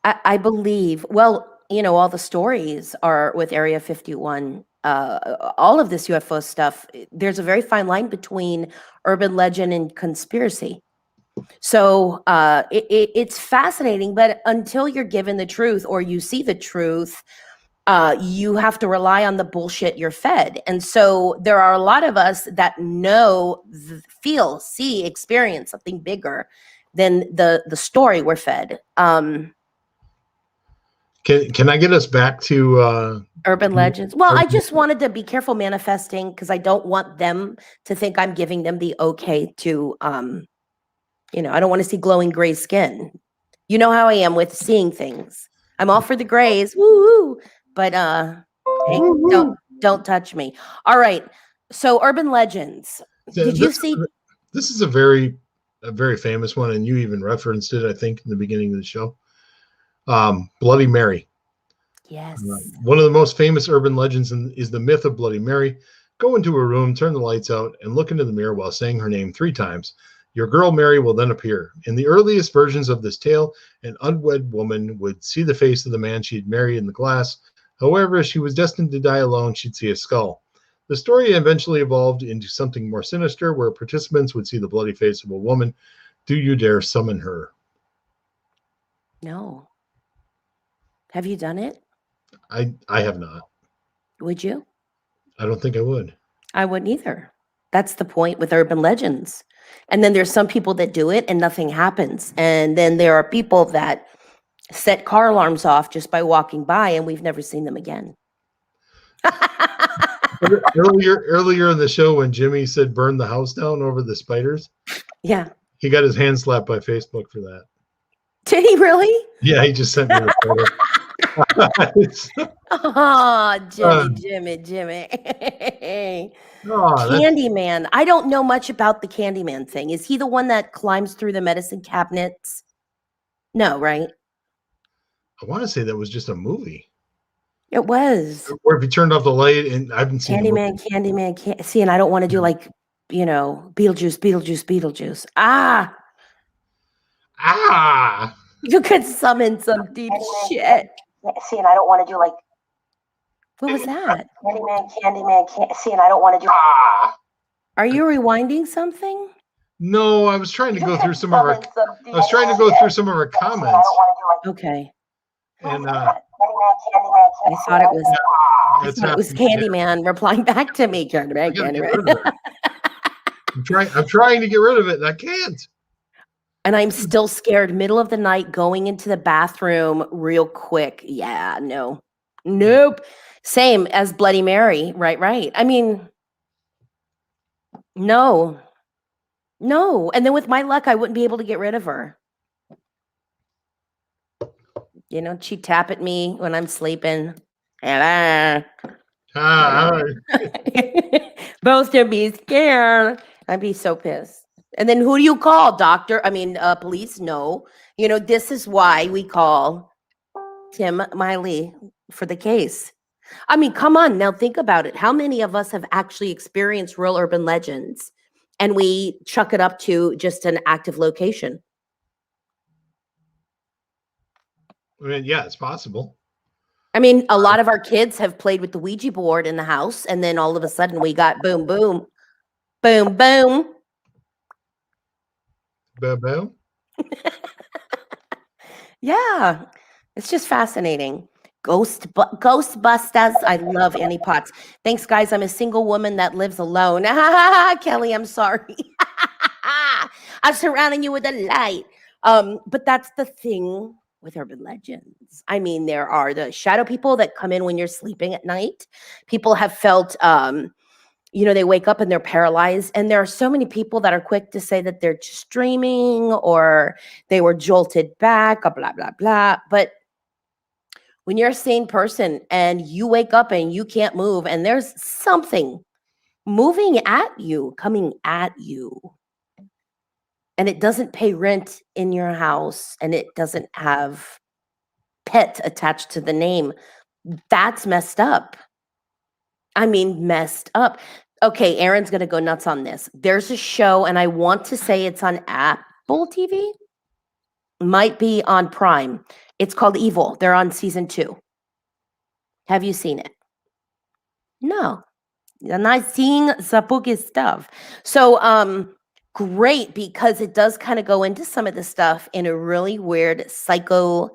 I believe, well, all the stories are with Area 51 all of this UFO stuff, there's a very fine line between urban legend and conspiracy. So it's fascinating, but until you're given the truth or you see the truth, you have to rely on the bullshit you're fed. And so there are a lot of us that know, feel, see, experience something bigger than the story we're fed. Can I get us back to Urban legends. Well, I just wanted to be careful manifesting because I don't want them to think I'm giving them the okay to, I don't want to see glowing gray skin. You know how I am with seeing things. I'm all for the grays, woo! But hey, don't touch me. All right. So urban legends. Did you see? This is a very famous one, and you even referenced it, I think, in the beginning of the show. Bloody Mary. Yes. One of the most famous urban legends is the myth of Bloody Mary. Go into a room, turn the lights out, and look into the mirror while saying her name 3 times. Your girl Mary will then appear. In the earliest versions of this tale, an unwed woman would see the face of the man she'd married in the glass. However, if she was destined to die alone, she'd see a skull. The story eventually evolved into something more sinister, where participants would see the bloody face of a woman. Do you dare summon her? No. Have you done it? I have not. Would you? I don't think I would. I wouldn't either. That's the point with urban legends. And then there's some people that do it and nothing happens. And then there are people that set car alarms off just by walking by and we've never seen them again. Earlier in the show when Jimmy said burn the house down over the spiders. Yeah. He got his hand slapped by Facebook for that. Did he really? Yeah, he just sent me a photo. Oh, Jimmy. Candyman. I don't know much about the Candyman thing. Is he the one that climbs through the medicine cabinets? No, right? I want to say that was just a movie. It was. Or if you turned off the light, and I haven't seen Candyman. See, and I don't want to do like, Beetlejuice. Ah! You could summon some deep shit. See, and I don't want to do like. What was that? Candyman. See, and I don't want to do. Are you rewinding something? No, I was trying to go through some of our. I was trying to go through some of our comments. Okay. And I thought it was Candyman replying back to me. Candyman. I'm trying to get rid of it, and I can't. And I'm still scared. Middle of the night, going into the bathroom real quick. Yeah, no. Nope. Same as Bloody Mary. Right. I mean, no. And then with my luck, I wouldn't be able to get rid of her. She'd tap at me when I'm sleeping. Both to be scared. I'd be so pissed. And then who do you call? Doctor? Police? No. This is why we call Tim Miley for the case. Come on. Now think about it. How many of us have actually experienced real urban legends and we chuck it up to just an active location? Yeah, it's possible. A lot of our kids have played with the Ouija board in the house, and then all of a sudden we got boom, boom, boom, boom. Boom, boom. Yeah, it's just fascinating. Ghostbusters. I love Annie Potts. Thanks, guys. I'm a single woman that lives alone. Kelly, I'm sorry. I'm surrounding you with a light. But that's the thing with urban legends. There are the shadow people that come in when you're sleeping at night. People have felt, they wake up and they're paralyzed. And there are so many people that are quick to say that they're just dreaming or they were jolted back, blah, blah, blah. But when you're a sane person and you wake up and you can't move and there's something moving at you, coming at you, and it doesn't pay rent in your house and it doesn't have pet attached to the name, that's messed up. Messed up. Okay, Aaron's going to go nuts on this. There's a show, and I want to say it's on Apple TV. Might be on Prime. It's called Evil. They're on season 2. Have you seen it? No, I'm not seeing the spooky stuff. So, great, because it does kind of go into some of the stuff in a really weird psycho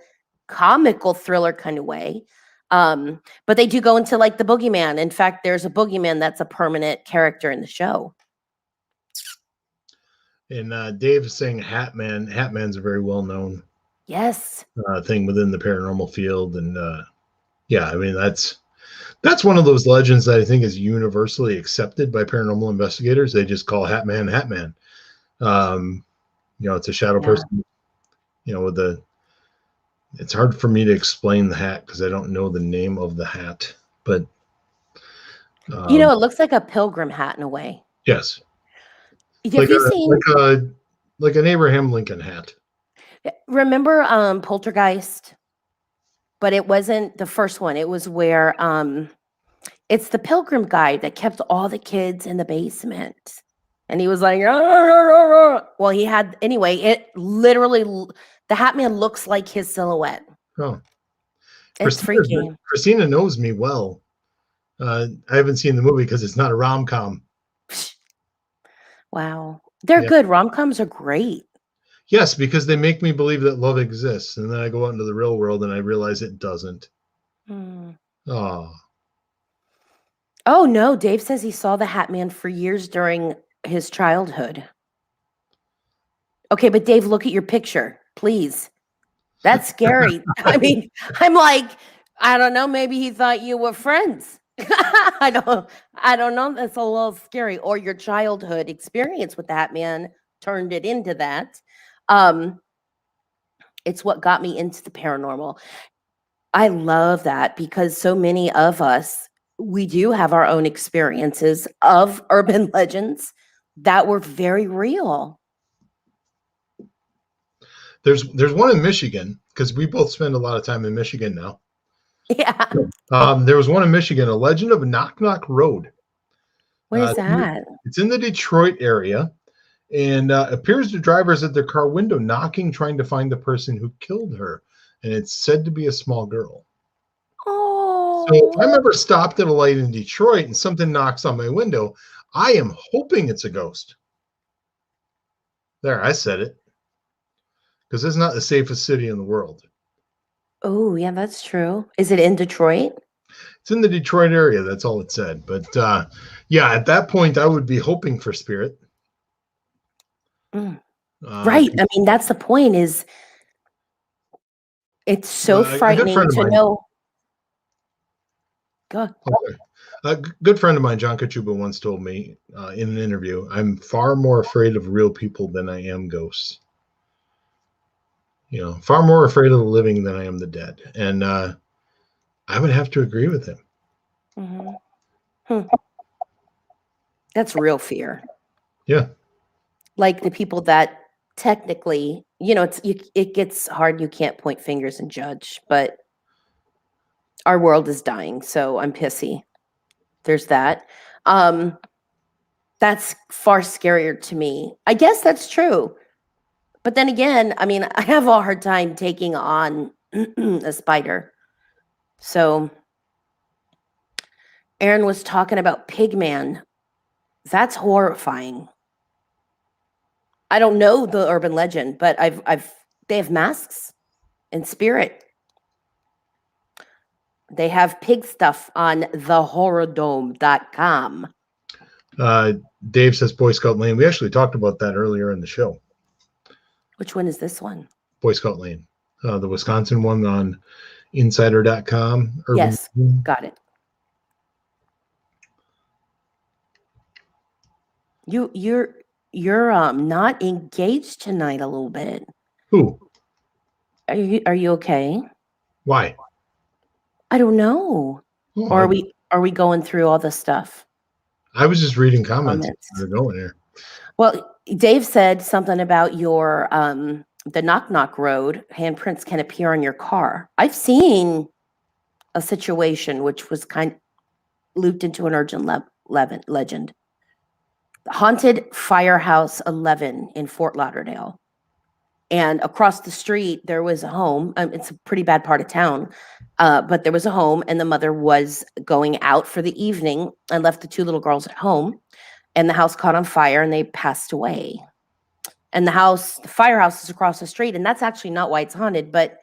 comical thriller kind of way. But they do go into like the boogeyman. In fact, there's a boogeyman that's a permanent character in the show. And Dave is saying Hatman. Hatman's a very well known Yes. thing within the paranormal field, and yeah, I mean that's one of those legends that I think is universally accepted by paranormal investigators. They just call Hatman Hatman. It's a shadow Yeah. person. With the it's hard for me to explain the hat because I don't know the name of the hat, but It looks like a pilgrim hat in a way. yes, Have you seen? Like an Abraham Lincoln hat. Remember Poltergeist? But it wasn't the first one. It was where it's the pilgrim guy that kept all the kids in the basement. And he was like, "Arr, arr, arr, arr." Well, he had, anyway, it literally, the Hat Man looks like his silhouette. Oh, It's freaky. Christina knows me well. I haven't seen the movie because it's not a rom-com. Wow. They're good. Rom-coms are great. Yes, because they make me believe that love exists. And then I go out into the real world and I realize it doesn't. Oh. Oh, no. Dave says he saw the Hat Man for years during his childhood. Okay, but Dave, look at your picture, please. That's scary. I mean, I'm like, I don't know. Maybe he thought you were friends. I don't know. That's a little scary. Or your childhood experience with that man turned it into that. It's what got me into the paranormal. I love that because so many of us, we do have our own experiences of urban legends that were very real. There's one in Michigan because we both spend a lot of time in Michigan now. Yeah. There was one in Michigan, a legend of Knock Knock Road. What is that? It's in the Detroit area, and appears to drivers at their car window knocking, trying to find the person who killed her. And it's said to be a small girl. Oh. So if I'm ever stopped at a light in Detroit and something knocks on my window, I am hoping it's a ghost. There, I said it. Because it's not the safest city in the world. Oh, yeah, that's true. Is it in Detroit? It's in the Detroit area. That's all it said. But yeah, at that point, I would be hoping for spirit. Right. I mean, that's the point. Is it's so frightening to know. Go. Okay. A good friend of mine, John Kachuba, once told me in an interview, "I'm far more afraid of real people than I am ghosts. Far more afraid of the living than I am the dead." And I would have to agree with him. That's real fear. Yeah. Like the people that technically, it gets hard. You can't point fingers and judge, but our world is dying, so I'm pissy. There's that. That's far scarier to me. I guess that's true. But then again, I mean, I have a hard time taking on a spider. So Aaron was talking about Pigman. That's horrifying. I don't know the urban legend, but they have masks and spirit. They have pig stuff on thehorrordome.com. Dave says Boy Scout Lane. We actually talked about that earlier in the show. Which one is this one? Boy Scout Lane. The Wisconsin one on insider.com. Yes, got it. You're not engaged tonight a little bit. Who? Are you okay? Why? I don't know. Oh, Or are we going through all the stuff? I was just reading comments. They're going here. Well, Dave said something about your the Knock Knock Road handprints can appear on your car. I've seen a situation which was kind of looped into an urgent legend. Haunted Firehouse 11 in Fort Lauderdale. And across the street, there was a home. It's a pretty bad part of town. But there was a home, and the mother was going out for the evening and left the two little girls at home, and the house caught on fire and they passed away. And the firehouse is across the street, and that's actually not why it's haunted, but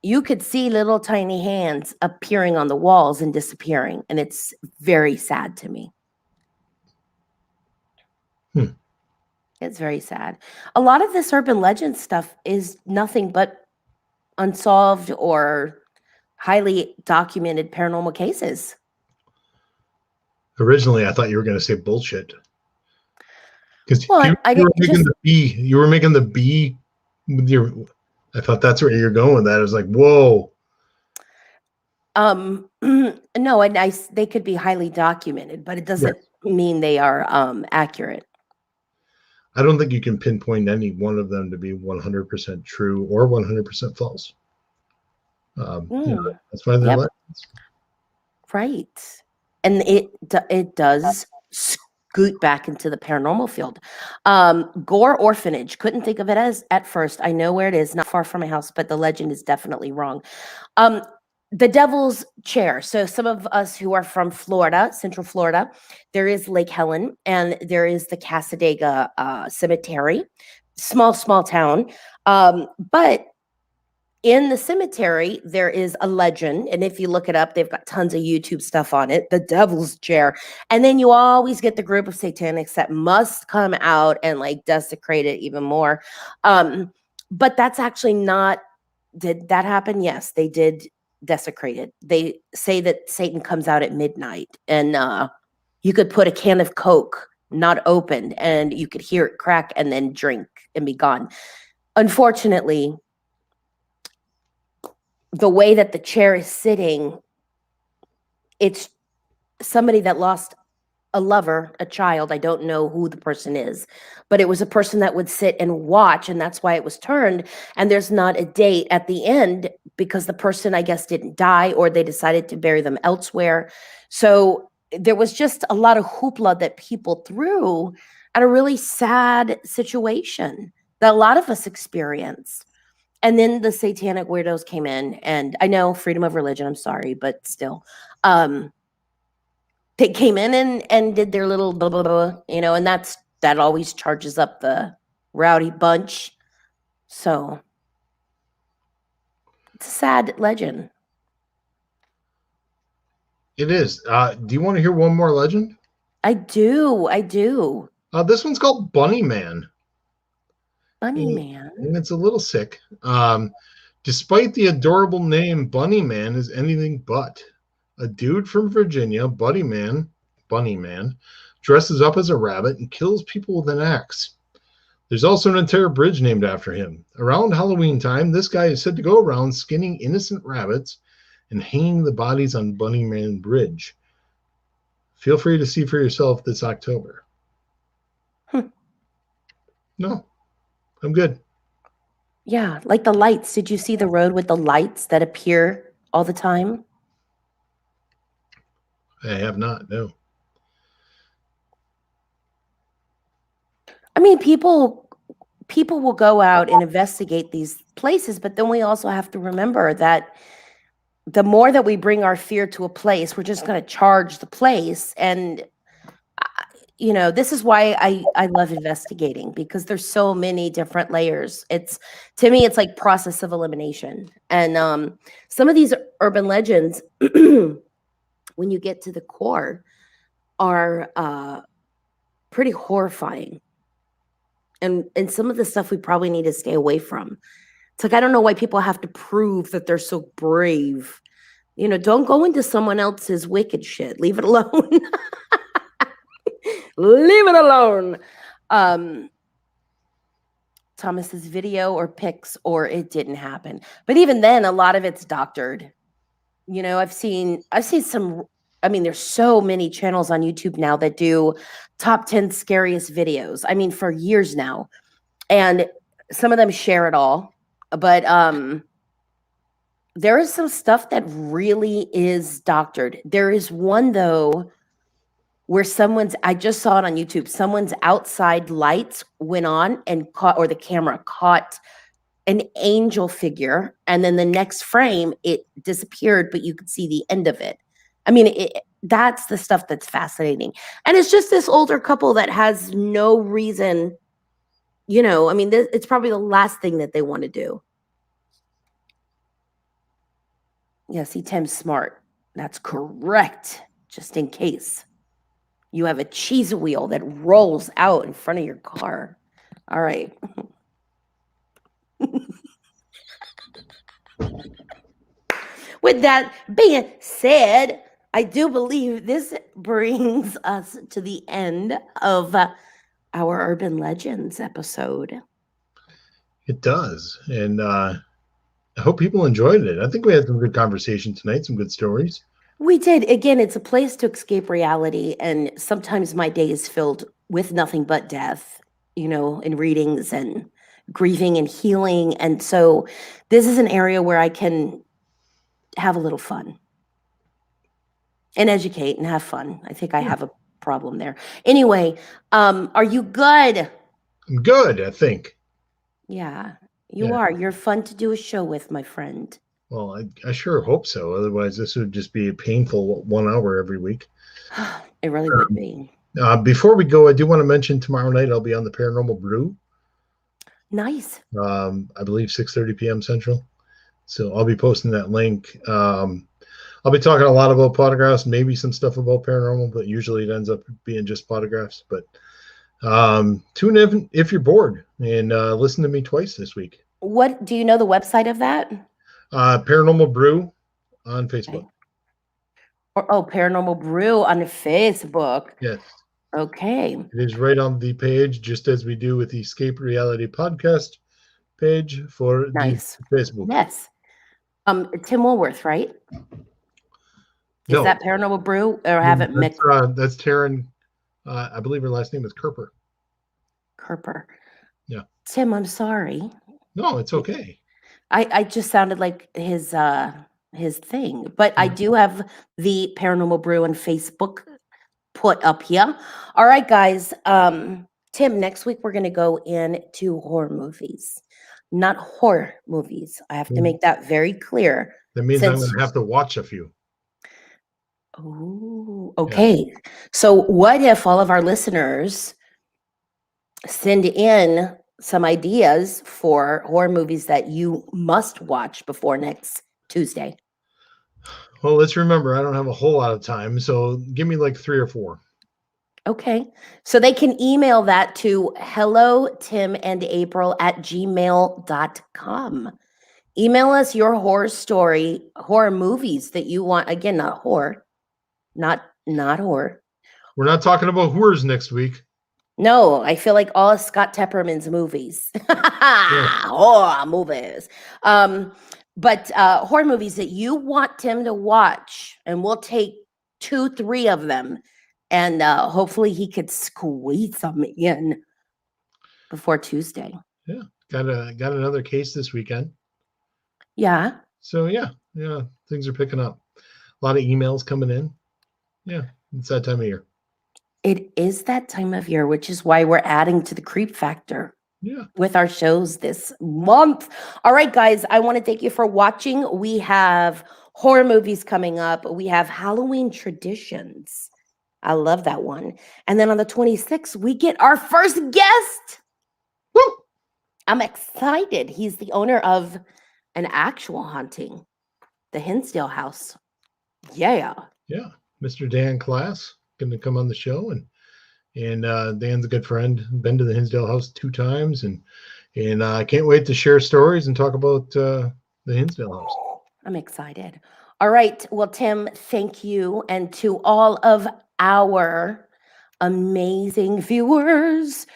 you could see little tiny hands appearing on the walls and disappearing, and it's very sad to me. It's very sad. A lot of this urban legend stuff is nothing but unsolved or highly documented paranormal cases. Originally, I thought you were going to say bullshit. Because Well, you were making the B with your. I thought that's where you're going with that. I was like, whoa. No, and they could be highly documented, but it doesn't mean they are accurate. I don't think you can pinpoint any one of them to be 100% true or 100% false. That's why they're legends. Right. And it does scoot back into the paranormal field. Gore Orphanage. Couldn't think of it as at first. I know where it is, not far from my house, but the legend is definitely wrong. The Devil's Chair. So some of us who are from Florida, Central Florida, there is Lake Helen and there is the Casadega Cemetery. Small town. But in the cemetery, there is a legend. And if you look it up, they've got tons of YouTube stuff on it. The Devil's Chair. And then you always get the group of satanics that must come out and like desecrate it even more. But that's actually not, did that happen? Yes, they did desecrate it. They say that Satan comes out at midnight and you could put a can of Coke not opened and you could hear it crack and then drink and be gone. Unfortunately, the way that the chair is sitting, it's somebody that lost a lover, a child. I don't know who the person is, but it was a person that would sit and watch, and that's why it was turned. And there's not a date at the end because the person, I guess, didn't die or they decided to bury them elsewhere. So there was just a lot of hoopla that people threw at a really sad situation that a lot of us experienced. And then the satanic weirdos came in, and I know freedom of religion, I'm sorry, but still, they came in and did their little blah, blah, blah, and that always charges up the rowdy bunch. So it's a sad legend. It is. Do you want to hear one more legend? I do. This one's called Bunny Man. Bunny Man. And it's a little sick. Despite the adorable name, Bunny Man is anything but. A dude from Virginia, Bunny Man, dresses up as a rabbit and kills people with an axe. There's also an entire bridge named after him. Around Halloween time, this guy is said to go around skinning innocent rabbits and hanging the bodies on Bunny Man Bridge. Feel free to see for yourself this October. No, I'm good. Yeah, like the lights. Did you see the road with the lights that appear all the time? I have not, no. I mean, people will go out and investigate these places, but then we also have to remember that the more that we bring our fear to a place, we're just going to charge the place. And, this is why I love investigating, because there's so many different layers. To me, it's like process of elimination. And some of these urban legends, when you get to the core, are pretty horrifying. And some of the stuff we probably need to stay away from. It's like, I don't know why people have to prove that they're so brave. Don't go into someone else's wicked shit. Leave it alone. Leave it alone. Thomas's video or pics, or it didn't happen. But even then, a lot of it's doctored. I've seen some, there's so many channels on YouTube now that do top 10 scariest videos. For years now. And some of them share it all. But there is some stuff that really is doctored. There is one, though, where I just saw it on YouTube, someone's outside lights went on and the camera caught an angel figure, and then the next frame it disappeared, but you could see the end of it. I mean, that's the stuff that's fascinating. And it's just this older couple that has no reason, I mean, it's probably the last thing that they want to do. Yeah, see, Tim's smart. That's correct. Just in case you have a cheese wheel that rolls out in front of your car. All right. With that being said, I do believe this brings us to the end of our Urban Legends episode. It does. And I hope people enjoyed it. I think we had some good conversation tonight, some good stories. We did. Again, it's a place to escape reality. And sometimes my day is filled with nothing but death, in readings and grieving and healing. And so this is an area where I can have a little fun and educate and have fun. I think I have a problem there. Anyway, are you good? I'm good, I think. Yeah, you are. You're fun to do a show with, my friend. Well, I sure hope so. Otherwise, this would just be a painful 1 hour every week. It really would be. Before we go, I do want to mention tomorrow night I'll be on the Paranormal Brew. Nice. I believe 6:30 p.m. Central. So I'll be posting that link. I'll be talking a lot about photographs, maybe some stuff about paranormal, but usually it ends up being just photographs. But tune in if you're bored and listen to me twice this week. What do you know the website of that? Paranormal Brew on Facebook. Okay. Paranormal Brew on Facebook. Yes. Okay. It is right on the page, just as we do with the Escape Reality podcast page for the Facebook. Yes. Tim Woolworth, right? No. Is that Paranormal Brew, or I haven't mixed? That's Taryn. I believe her last name is Kerper. Kerper. Yeah. Tim, I'm sorry. No, it's okay. I just sounded like his thing, but I do have the Paranormal Brew on Facebook put up here. All right, guys. Tim, next week we're going to go into horror movies, not horror movies. I have to make that very clear. That means I'm going to have to watch a few. Oh, okay. Yeah. So what if all of our listeners send in some ideas for horror movies that you must watch before next Tuesday? Well, let's remember, I don't have a whole lot of time, so give me like 3 or 4. Okay. So they can email that to hellotimandapryl@gmail.com. Email us your horror movies that you want. Again, not horror. Not horror. We're not talking about whores next week. No, I feel like all of Scott Tepperman's movies. Horror movies. But horror movies that you want Tim to watch, and we'll take 2, 3 of them, and hopefully he could squeeze them in before Tuesday. Yeah, got another case this weekend. Yeah. So yeah, things are picking up. A lot of emails coming in. Yeah, it's that time of year. It is that time of year, which is why we're adding to the creep factor. Yeah. With our shows this month. All right, guys, I want to thank you for watching. We have horror movies coming up. We have Halloween traditions. I love that one. And then on the 26th, we get our first guest. Woo! I'm excited. He's the owner of an actual haunting, the Hinsdale House. Yeah. Yeah. Mr. Dan Class going to come on the show, and Dan's a good friend. Been to the Hinsdale House 2 times, and I can't wait to share stories and talk about the Hinsdale House. I'm excited. All right. Well, Tim, thank you. And to all of our amazing viewers,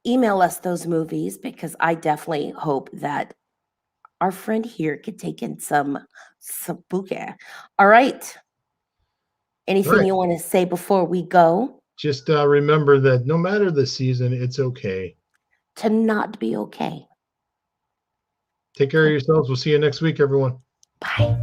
email us those movies, because I definitely hope that our friend here could take in some spooky. All right. Anything you want to say before we go? Just remember that no matter the season, it's okay to not be okay. Take care of yourselves. We'll see you next week, everyone. Bye.